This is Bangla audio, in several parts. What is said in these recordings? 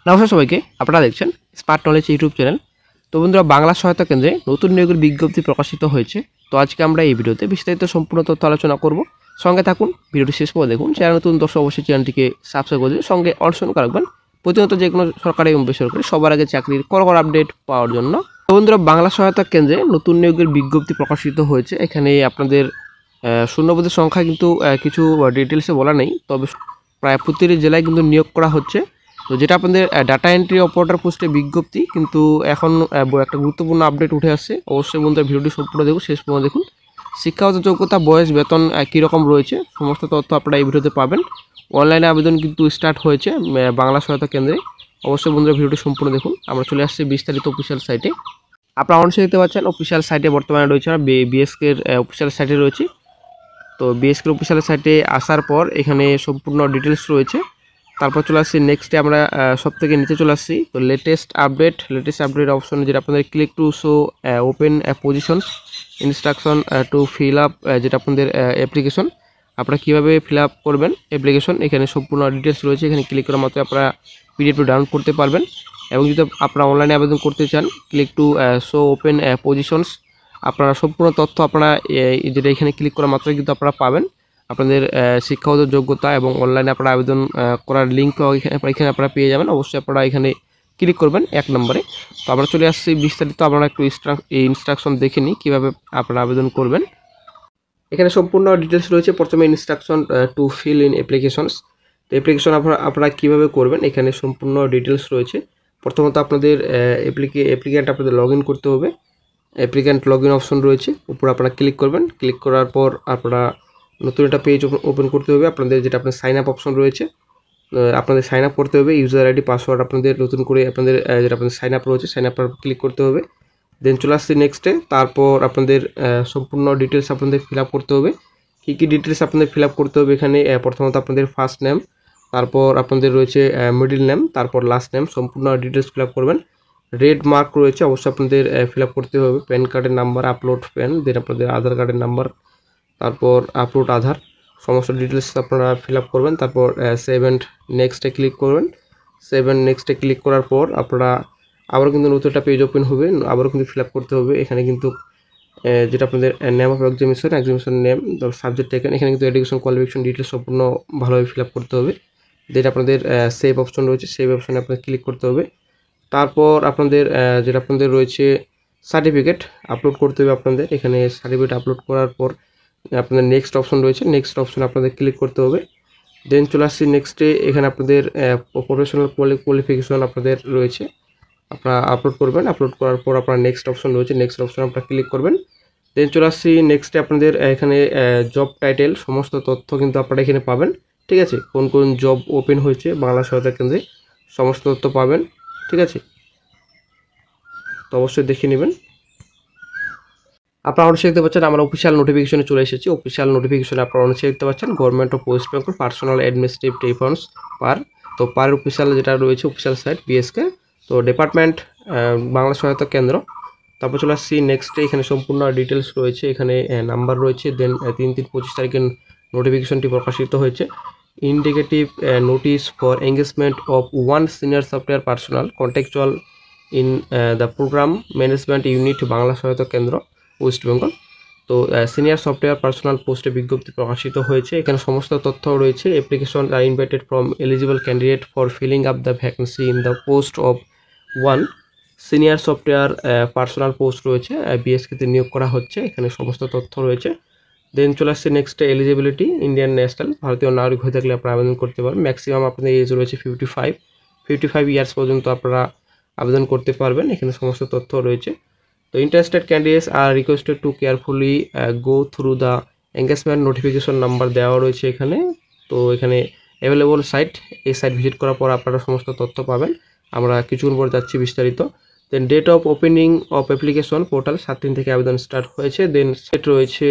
নমস্কার সবাইকে, আপনারা দেখছেন স্মার্ট নলেজ ইউটিউব চ্যানেল। তো বন্ধুরা, বাংলা সহায়তা কেন্দ্রে নতুন নিয়োগের বিজ্ঞপ্তি প্রকাশিত হয়েছে। তো আজকে আমরা এই ভিডিওতে বিস্তারিত সম্পূর্ণ তথ্য আলোচনা করব। সঙ্গে থাকুন, ভিডিওটি শেষ পর্যন্ত দেখুন। চ্যানেল নতুন দর্শক অবশ্যই চ্যানেলটিকে সাবস্ক্রাইব করে দিন, সঙ্গে অল রাখবেন প্রতিনিয়ত যে কোনো সরকারি এবং বেসরকারি সবার আগে চাকরির কড়কড় আপডেট পাওয়ার জন্য। তো বন্ধুরা, বাংলা সহায়তা কেন্দ্রে নতুন নিয়োগের বিজ্ঞপ্তি প্রকাশিত হয়েছে। এখানে আপনাদের শূন্যপদের সংখ্যা কিন্তু কিছু ডিটেলসে বলা নেই, তবে প্রায় প্রতিটি জেলায় কিন্তু নিয়োগ করা হচ্ছে। তো যেটা আপনাদের ডাটা এন্ট্রি অপারেটর পোস্টে বিজ্ঞপ্তি, কিন্তু এখন একটা গুরুত্বপূর্ণ আপডেট উঠে আসছে। অবশ্যই বন্ধুরা ভিডিওটি সম্পূর্ণ দেখুন, শেষ পর্যন্ত দেখুন। শিক্ষাগত যোগ্যতা, বয়স, বেতন কীরকম রয়েছে সমস্ত তথ্য আপনারা এই ভিডিওতে পাবেন। অনলাইনে আবেদন কিন্তু স্টার্ট হয়েছে বাংলা সহায়তা কেন্দ্রে। অবশ্যই বন্ধুরা ভিডিওটি সম্পূর্ণ দেখুন। আমরা চলে আসছি বিস্তারিত অফিসিয়াল সাইটে। আপনারা অবশ্যই দেখতে পাচ্ছেন অফিসিয়াল সাইটে বর্তমানে রয়েছে, বিএসকের অফিসিয়াল সাইটে রয়েছে। তো বিএসকের অফিসিয়াল সাইটে আসার পর এখানে সম্পূর্ণ ডিটেলস রয়েছে। তারপর চলে আসছি নেক্সটে, আমরা সব থেকে নিচে চলে আসছি। তো লেটেস্ট আপডেট অপশন, যেটা আপনাদের click to show open positions, instruction to fill up, যেটা আপনাদের অ্যাপ্লিকেশন, আপনারা কীভাবে ফিল আপ করবেন অ্যাপ্লিকেশন, এখানে সম্পূর্ণ ডিটেলস রয়েছে। এখানে ক্লিক করার মাত্র আপনারা পিডিএফটি ডাউনলোড করতে পারবেন। এবং যদি আপনারা অনলাইনে আবেদন করতে চান, click to show open positions, আপনারা সম্পূর্ণ তথ্য আপনারা যেটা এখানে ক্লিক করা মাত্র কিন্তু আপনারা পাবেন। আপনাদের শিক্ষাগত যোগ্যতা এবং অনলাইনে আপনারা আবেদন করার লিঙ্ক এখানে আপনারা পেয়ে যাবেন। অবশ্যই আপনারা এখানে ক্লিক করবেন 1 নম্বরে। তো আমরা চলে আসছি বিস্তারিত, আপনারা একটু ইনস্ট্রাকশন দেখে নিই কীভাবে আপনারা আবেদন করবেন। এখানে সম্পূর্ণ ডিটেলস রয়েছে। প্রথমে instruction to fill in applications. তো অ্যাপ্লিকেশন আপনারা কীভাবে করবেন এখানে সম্পূর্ণ ডিটেলস রয়েছে। প্রথমত আপনাদের অ্যাপ্লিক্যান্ট আপনাদের লগ ইন করতে হবে। অ্যাপ্লিক্যান্ট লগ ইন অপশন রয়েছে, উপর আপনারা ক্লিক করবেন। ক্লিক করার পর আপনারা নতুন একটা পেজ ওপেন করতে হবে। আপনাদের যেটা আপনার সাইন আপ অপশন রয়েছে, আপনাদের সাইন আপ করতে হবে। ইউজার আইডি, পাসওয়ার্ড আপনাদের নতুন করে আপনাদের যেটা আপনাদের সাইন আপ রয়েছে, সাইন আপ ক্লিক করতে হবে। দেন চলে আসছি নেক্সটে। তারপর আপনাদের সম্পূর্ণ ডিটেলস আপনাদের ফিল আপ করতে হবে। কী কী ডিটেলস আপনাদের ফিল আপ করতে হবে এখানে, প্রথমত আপনাদের ফার্স্ট নেম, তারপর আপনাদের রয়েছে মিডল নেম, তারপর লাস্ট নেম, সম্পূর্ণ ডিটেলস ফিল আপ করবেন। রেড মার্ক রয়েছে, অবশ্যই আপনাদের ফিল আপ করতে হবে। প্যান কার্ডের নাম্বার, আপলোড প্যান, দেন আপনাদের আধার কার্ডের নাম্বার, তারপর আপলোড আধার, সমস্ত ডিটেলস আপনারা ফিল আপ করবেন। তারপর সেভ অ্যান্ড নেক্সটে ক্লিক করবেন। সেভ অ্যান্ড নেক্সটে ক্লিক করার পর আপনারা আবারও কিন্তু নতুন একটা পেজ ওপেন হবে, আবারও কিন্তু ফিল আপ করতে হবে। এখানে কিন্তু যেটা আপনাদের name of examination name, subject এখানে কিন্তু এডুকেশন কোয়ালিফিকেশন ডিটেলস সম্পূর্ণ ভালোভাবে ফিল আপ করতে হবে। যেটা আপনাদের সেভ অপশন রয়েছে, সেভ অপশনে আপনাদের ক্লিক করতে হবে। তারপর আপনাদের যেটা আপনাদের রয়েছে সার্টিফিকেট আপলোড করতে হবে আপনাদের। এখানে সার্টিফিকেট আপলোড করার পর আপনাদের নেক্সট অপশন রয়েছে, নেক্সট অপশনে আপনাদের ক্লিক করতে হবে। দেন চলে আসছি নেক্সটে। এখানে আপনাদের প্রফেশনাল কোয়ালিফিকেশন আপনাদের রয়েছে, আপনারা আপলোড করবেন। আপলোড করার পর আপনার নেক্সট অপশন রয়েছে, নেক্সট অপশন আপনারা ক্লিক করবেন। দেন চলে আসছি নেক্সটে। আপনাদের এখানে জব টাইটেল, সমস্ত তথ্য কিন্তু আপনারা এখানে পাবেন। ঠিক আছে, কোন কোন জব ওপেন হয়েছে বাংলা সহায়তা কেন্দ্রে সমস্ত তথ্য পাবেন। ঠিক আছে, তো অবশ্যই দেখে নেবেন। আপনারা অনেক দেখতে পাচ্ছেন আমরা অফিসিয়াল নোটিফিকেশনে চলে এসেছি। অফিসিয়াল নোটিফিকেশনে আপনারা অনেক দেখতে পাচ্ছেন government of West Bengal personal administrative telephones পার। তো পার অফিসিয়াল যেটা রয়েছে অফিসিয়াল সাইট বিএসকে। তো ডিপার্টমেন্ট বাংলা সহায়তা কেন্দ্র। তারপর চলে আসছি নেক্সটে। এখানে সম্পূর্ণ ডিটেলস রয়েছে, এখানে নাম্বার রয়েছে। দেন 3/3/25 তারিখে নোটিফিকেশনটি প্রকাশিত হয়েছে। Indicative notice for engagement of 1 senior software personal contractual in the programme management unit Bangla Sahayata Kendra West Bengal. তো সিনিয়র সফটওয়্যার পার্সোনাল পোস্টে বিজ্ঞপ্তি প্রকাশিত হয়েছে। এখানে সমস্ত তথ্য রয়েছে। Application are invited from eligible candidate for filling up the vacancy in the post of 1 senior software personal post রয়েছে, বিএসকেতে নিয়োগ করা হচ্ছে। এখানে সমস্ত তথ্য রয়েছে। দেন চলে আসছে নেক্সটে এলিজিবিলিটি, ইন্ডিয়ান ন্যাশনাল, ভারতীয় নাগরিক হয়ে থাকলে আপনারা আবেদন করতে পারবেন। ম্যাক্সিমাম আপনাদের এজ রয়েছে 55 ইয়ার্স পর্যন্ত আপনারা আবেদন করতে পারবেন। এখানে সমস্ত তথ্য রয়েছে। তো interested candidates are requested to carefully go through the engagement notification number দেওয়া রয়েছে এখানে। তো এখানে অ্যাভেলেবল সাইট, এই সাইট ভিজিট করার পর আপনারা সমস্ত তথ্য পাবেন। আমরা কিছুক্ষণ পর যাচ্ছি বিস্তারিত। Then date of opening of application portal 7 থেকে আবেদন স্টার্ট হয়েছে। দেন সেট রয়েছে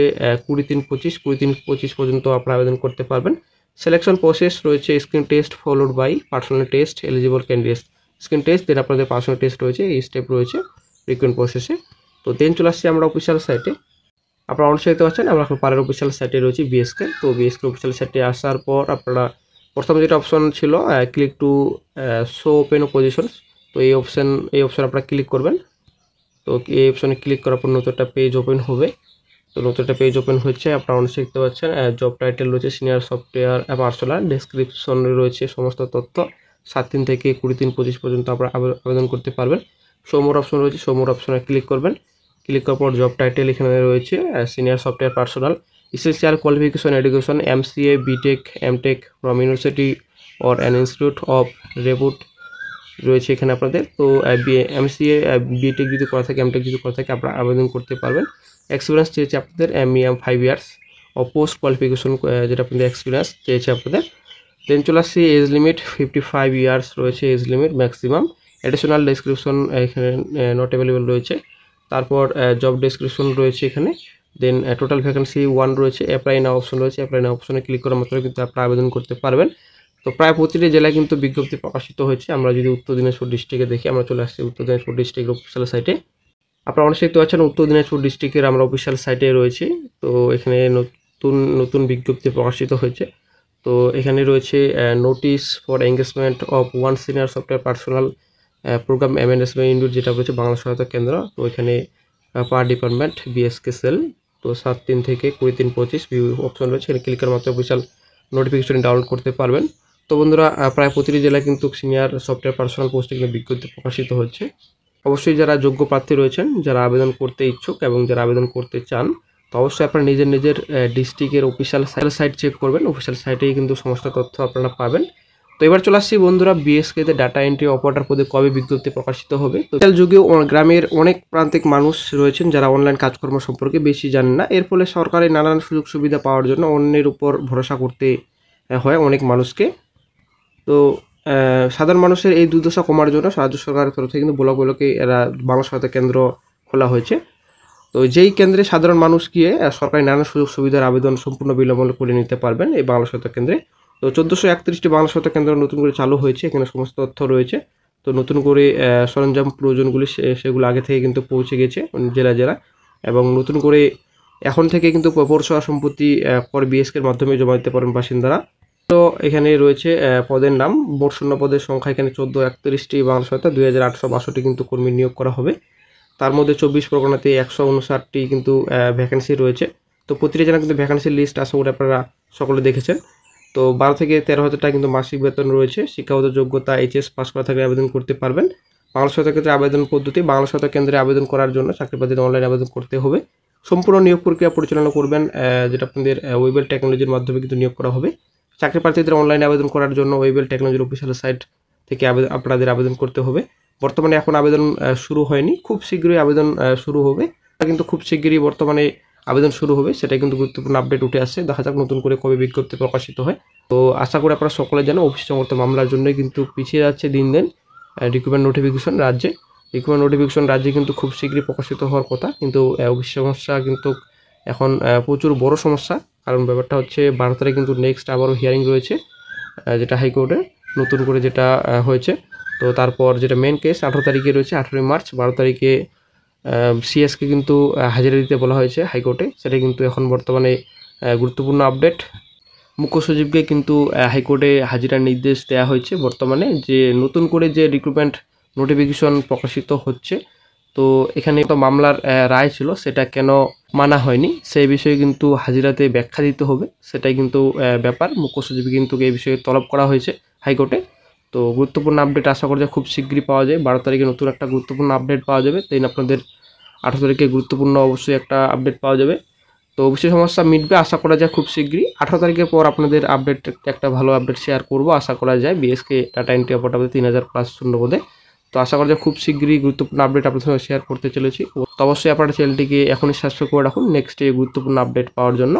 20/3/25 পর্যন্ত আপনারা আবেদন করতে পারবেন। সিলেকশন প্রসেস রয়েছে screen test followed by personal test eligible candidates, screen test, then আপনাদের পার্সোনাল টেস্ট রয়েছে, এই স্টেপ রয়েছে রিক্রুটমেন্ট প্রসেসে। তো দেন চলে আসছি আমরা অফিসিয়াল সাইটে। আপনারা অবশ্যই দেখতে পাচ্ছেন আমরা এখন পারের অফিসিয়াল সাইটে রয়েছি বিএসকে। তো বিএসকে অফিসিয়াল সাইটে আসার পর আপনারা প্রথম যেটা অপশন ছিল click to show open positions, তো এই অপশন আপনারা ক্লিক করবেন। তো এই অপশনে ক্লিক করার পর নতুন একটা পেজ ওপেন হবে। তো নতুন একটা পেজ ওপেন হচ্ছে, আপনারা অনেক দেখতে পাচ্ছেন জব টাইটেল রয়েছে সিনিয়র সফটওয়্যার পার্সোনাল, ডেসক্রিপশন রয়েছে সমস্ত তথ্য। 7 থেকে 20/3/25 পর্যন্ত আপনারা আবেদন করতে পারবেন। শোমোর অপশন রয়েছে, শোমোর অপশনে ক্লিক করবেন। ক্লিক করার পর জব টাইটেল এখানে রয়েছে senior software personal, essential qualification education MCA BTech MTech from university or an institute of repute রয়েছে এখানে আপনাদের। তো MCA BTech যদি করা থাকে, MTech যদি করা থাকে আপনারা আবেদন করতে পারবেন। এক্সপিরিয়েন্স চেয়েছে আপনাদের মিনিমাম 5 ইয়ার্স ও পোস্ট কোয়ালিফিকেশন যেটা আপনাদের এক্সপিরিয়েন্স চেয়েছে আপনাদের। দেন চলে আসছি এজ লিমিট 55 ইয়ার্স রয়েছে age limit maximum. Additional description এখানে নট অ্যাভেলেবেল রয়েছে। তারপর জব ডেসক্রিপশন রয়েছে এখানে। দেন টোটাল ভ্যাকেন্সি 1 রয়েছে। অ্যাপ্লাই নাও অপশন রয়েছে, অ্যাপ্লাই নাও অপশনে ক্লিক করার মাত্র কিন্তু আপনারা আবেদন করতে পারবেন। তো প্রায় প্রতিটি জেলায় কিন্তু বিজ্ঞপ্তি প্রকাশিত হয়েছে। আমরা যদি উত্তর দিনাজপুর ডিস্ট্রিক্টে দেখি, আমরা চলে আসছি উত্তর দিনাজপুর ডিস্ট্রিক্টের অফিসিয়াল সাইটে। আপনারা অনেক দেখতে পাচ্ছেন উত্তর দিনাজপুর ডিস্ট্রিক্টের আমরা অফিসিয়াল সাইটে রয়েছি। তো এখানে নতুন বিজ্ঞপ্তি প্রকাশিত হয়েছে। তো এখানে রয়েছে notice for engagement of 1 senior software personal programme MNSM ইন্ডুর যেটা রয়েছে বাংলা সহায়তা কেন্দ্র। তো এখানে পার ডিপার্টমেন্ট BSK সেল। তো 7 থেকে 20/3/25 ভিউ অপশন রয়েছে, এখানে ক্লিক করার মাত্র অফিসিয়াল নোটিফিকেশন ডাউনলোড করতে পারবেন। তো বন্ধুরা প্রায় প্রতিটি জেলায় কিন্তু সিনিয়র সফটওয়্যার পার্সোনাল পোস্টে কিন্তু বিজ্ঞপ্তি প্রকাশিত হচ্ছে। অবশ্যই যারা যোগ্য প্রার্থী রয়েছেন, যারা আবেদন করতে ইচ্ছুক এবং যারা আবেদন করতে চান, তো অবশ্যই আপনারা নিজের ডিস্ট্রিক্টের অফিসিয়াল সাইট চেক করবেন। অফিসিয়াল সাইটেই কিন্তু সমস্ত তথ্য আপনারা পাবেন। তো এবার চলে আসছি বন্ধুরা BSKতে ডাটা এন্ট্রি অপারেটর পদে কবে বিজ্ঞপ্তি প্রকাশিত হবে। তো ডিজিটাল যুগে গ্রামের অনেক প্রান্তিক মানুষ রয়েছেন যারা অনলাইন কাজকর্ম সম্পর্কে বেশি জানেন না। এর ফলে সরকারি নানান সুযোগ সুবিধা পাওয়ার জন্য অন্যের উপর ভরসা করতে হয় অনেক মানুষকে। তো সাধারণ মানুষের এই দুর্দশা কমার জন্য রাজ্য সরকারের তরফ থেকে কিন্তু ব্লকে এরা বাংলা সহায়তা কেন্দ্র খোলা হয়েছে। তো যেই কেন্দ্রে সাধারণ মানুষ গিয়ে সরকারি নানান সুযোগ সুবিধার আবেদন সম্পূর্ণ বিনামূল্যে করে নিতে পারবেন এই বাংলা সহায়তা কেন্দ্রে। তো 1431টি বাংলা সহায়তা কেন্দ্র নতুন করে চালু হয়েছে, এখানে সমস্ত তথ্য রয়েছে। তো নতুন করে সরঞ্জাম প্রয়োজনগুলি সেগুলো আগে থেকে কিন্তু পৌঁছে গেছে জেলা এবং নতুন করে এখন থেকে কিন্তু পৌরসভা সম্পত্তি কর BSKর মাধ্যমে জমা দিতে পারেন বাসিন্দারা। তো এখানে রয়েছে পদের নাম, মোট শূন্য পদের সংখ্যা এখানে 1431টি বাংলা সহায়তা 2862 কিন্তু কর্মী নিয়োগ করা হবে। তার মধ্যে 24 পরগনাতে 159টি কিন্তু ভ্যাকেন্সি রয়েছে। তো প্রতিটি জেলা কিন্তু ভ্যাকেন্সির লিস্ট আশা করি আপনারা সকলে দেখেছেন। তো 12 থেকে 13,000 টাকা কিন্তু মাসিক বেতন রয়েছে। শিক্ষাগত যোগ্যতা HS পাস করা থাকলে আবেদন করতে পারবেন। বাংলা সহায়তা কেন্দ্রে আবেদন পদ্ধতি, বাংলা সহায়তা কেন্দ্রে আবেদন করার জন্য চাকরি প্রার্থীদের অনলাইন আবেদন করতে হবে। সম্পূর্ণ নিয়োগ প্রক্রিয়া পরিচালনা করবেন যেটা আপনাদের ওয়েবেল টেকনোলজির মাধ্যমে কিন্তু নিয়োগ করা হবে। চাকরি প্রার্থীদের অনলাইনে আবেদন করার জন্য ওয়েবেল টেকনোলজির অফিসিয়াল সাইট থেকে আপনাদের আবেদন করতে হবে। বর্তমানে এখন আবেদন শুরু হয়নি, খুব শীঘ্রই আবেদন শুরু হবে। কিন্তু খুব শীঘ্রই বর্তমানে আবেদন শুরু হবে, সেটাই কিন্তু গুরুত্বপূর্ণ আপডেট উঠে আসছে। দেখা যাক নতুন করে কবে বিজ্ঞপ্তি প্রকাশিত হয়। তো আশা করি আপনারা সকলে জানেন অফিস সংক্রান্ত মামলার জন্যই কিন্তু পিছিয়ে যাচ্ছে দিন রিক্রুটমেন্ট নোটিফিকেশন রাজ্যে কিন্তু খুব শীঘ্রই প্রকাশিত হওয়ার কথা, কিন্তু অফিস সমস্যা কিন্তু এখন প্রচুর বড় সমস্যা। কারণ ব্যাপারটা হচ্ছে 12 তারিখে কিন্তু নেক্সট আবারও হিয়ারিং রয়েছে যেটা হাইকোর্টে নতুন করে যেটা হয়েছে। তো তারপর যেটা মেন কেস 18 তারিখে রয়েছে, 18 মার্চ। 12 তারিখে CS-কে কিন্তু হাজিরা দিতে বলা হয়েছে হাইকোর্টে, সেটা কিন্তু এখন বর্তমানে গুরুত্বপূর্ণ আপডেট। মুখ্য সচিবকে কিন্তু হাইকোর্টে হাজিরার নির্দেশ দেওয়া হয়েছে বর্তমানে, যে নতুন করে যে রিক্রুটমেন্ট নোটিফিকেশন প্রকাশিত হচ্ছে, তো এখানে তো মামলার রায় ছিল সেটা কেন মানা হয়নি সেই বিষয়ে কিন্তু হাজিরাতে ব্যাখ্যা দিতে হবে, সেটাই কিন্তু ব্যাপার। মুখ্য সচিব কিন্তু এই বিষয়ে তলব করা হয়েছে হাইকোর্টে। তো গুরুত্বপূর্ণ আপডেট আশা করা যায় খুব শীঘ্রই পাওয়া যায়। 12 তারিখে নতুন একটা গুরুত্বপূর্ণ আপডেট পাওয়া যাবে, তাই আপনাদের 18 তারিখে গুরুত্বপূর্ণ অবশ্যই একটা আপডেট পাওয়া যাবে। তো অবশ্যই সমস্যা মিটবে আশা করা যায় খুব শীঘ্রই। 18 তারিখের পর আপনাদের আপডেট একটা ভালো আপডেট শেয়ার করব আশা করা যায় BSK ডাটা এন্ট্রি অপারেটর 3000+ শূন্য পদে। তো আশা করা যায় খুব শীঘ্রই গুরুত্বপূর্ণ আপডেট আপনাদের সঙ্গে শেয়ার করতে চলেছি। তো অবশ্যই আপনারা চ্যানেলটিকে এখনই সাবস্ক্রাইব করে রাখুন নেক্সট গুরুত্বপূর্ণ আপডেট পাওয়ার জন্য।